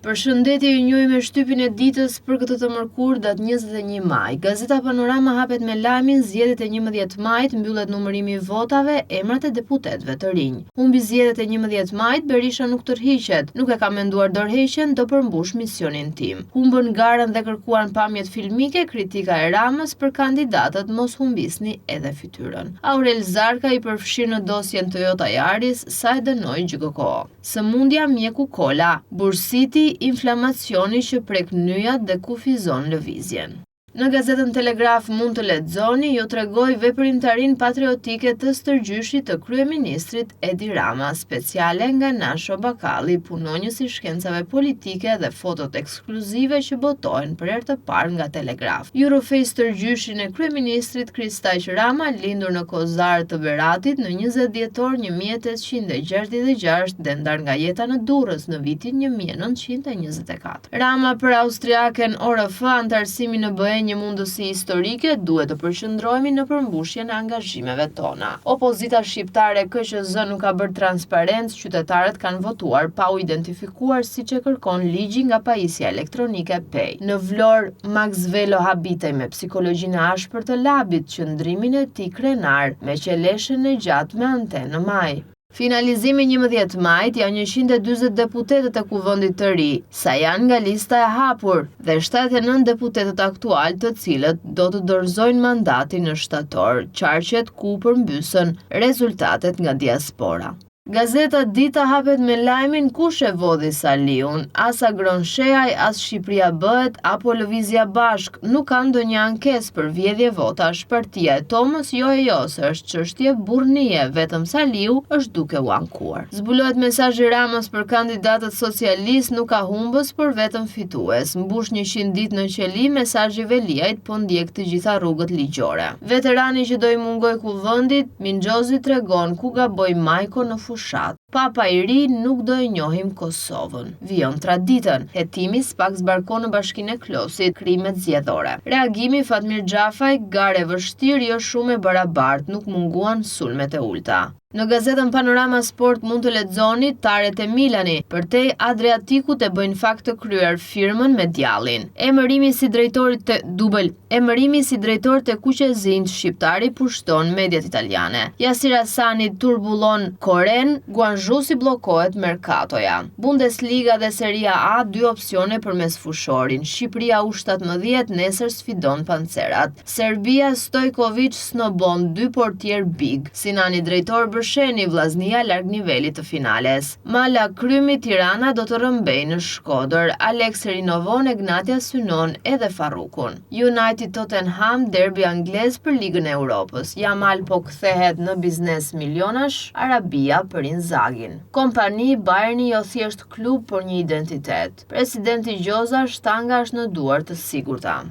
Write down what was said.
Përshëndetje, ju njohim me shtypin e ditës për këtë të mërkurë datë 21 maj. Gazeta Panorama hapet me lajmin zgjedhjet e 11 majit, mbyllet numërimi i votave, emrat e deputetëve të rinj. Humbi zgjedhjet e 11 majit, Berisha nuk tërhiqet, nuk e ka menduar dorëheqjen, do përmbush misionin tim. Humbën garën dhe kërkuan pamjet filmike, kritika e Ramës për kandidatët mos humbisni edhe fytyrën. Aurel Zarka i përfshir në dosjen Toyota Yaris, sa e dënoi GKO. Sëmundja mjeku kola, bursiti, inflamacioni që prek nyjat dhe kufizon lëvizjen. Në gazetën Telegraf mund të lexoni, jo tregoj veprimtarin patriotike të stërgjyshit të kryeministrit Edi Rama, speciale nga Nasho Bakalli, punonjës i shkencave politike dhe fotot ekskluzive që botohen për herë të parë nga Telegraf. Eurofej stërgjyshin e kryeministrit Kristaq Rama, lindur në Kozar të Beratit në 20 dhjetor 1866 dhe ndar nga jeta në Durrës në vitin 1924. Rama për austriaken ORF, antarësimi në BE një mundësi historike, duhet të përqendrohemi në përmbushjen e angazhimeve tona. Opozita shqiptare KQZ nuk ka bërë transparencë, qytetarët kanë votuar pa u identifikuar siç e kërkon ligji nga pajisja elektronike PEI. Në Vlorë, Max Velo habitej me psikologjinë e ashpër të labit, qëndrimin e tij krenar me qeleshën e gjatë me antenë në maj. Finalizimi 11 majit janë 140 deputetët e kuvendit të ri, sa janë nga lista e hapur, dhe 79 deputetët aktual të cilët do të dorëzojnë mandatin në shtator, qarqet ku përmbysën rezultatet nga diaspora. Gazeta Dita hapet me lajmin kush e vodhi Saliun, as Agron Sheaj, as Shqipëria bëhet, apo Lëvizja Bashk, nuk kanë ndonjë ankesë për vjedhje votash. Partia e Tomës jo, është çështje burrnie, vetëm Saliu është duke u ankuar. Zbulohet mesazhi Ramës për kandidatët socialist, nuk ka humbës për vetëm fitues. Mbush 100 ditë në qeli, mesazhi Veliajt po ndjek të gjitha rrugët ligjore. Veterani që do i mungoj kuvendit, Minxhozi tregon ku gaboi Majko në fushat. Papa i ri nuk do e njohim Kosovën. Vion traditën, hetimi spak zbarkon në Bashkinë e Klosit, krimet zgjedhore. Reagimi Fatmir Xhafaj, gare vështirë, jo shumë e barabartë, nuk munguan sulmet e ulta. Në gazetën Panorama Sport mund të lexoni taret e Milani, përtej Adriatikut e bëjnë fakt të kryer firmën me djallin. Emërimi si drejtor të Kuqezinjt shqiptari pushton mediat italiane. Yasir Hasani turbulon Koren, Guangzhou bllokohet merkatoja. Bundesliga dhe Seria A, dy opsione përmes fushorin. Shqipëria U17 nesër sfidon Pancerat. Serbia Stojkovic snobon dy portier big. Sinani drejtor Sheni Vllaznia larg nivelit të finales. Mala Krymi Tirana do të rëmbej në Shkodër. Alex rinovon e Gnatja synon edhe Farrukun. United Tottenham derbi anglez për Ligën e Europës. Jamal po kthehet në biznes milionash, Arabia për Inzaghin. Kompani Bayerni jo thjesht klub por një identitet. Presidenti Gjoza shtanga është në duar të sigurta.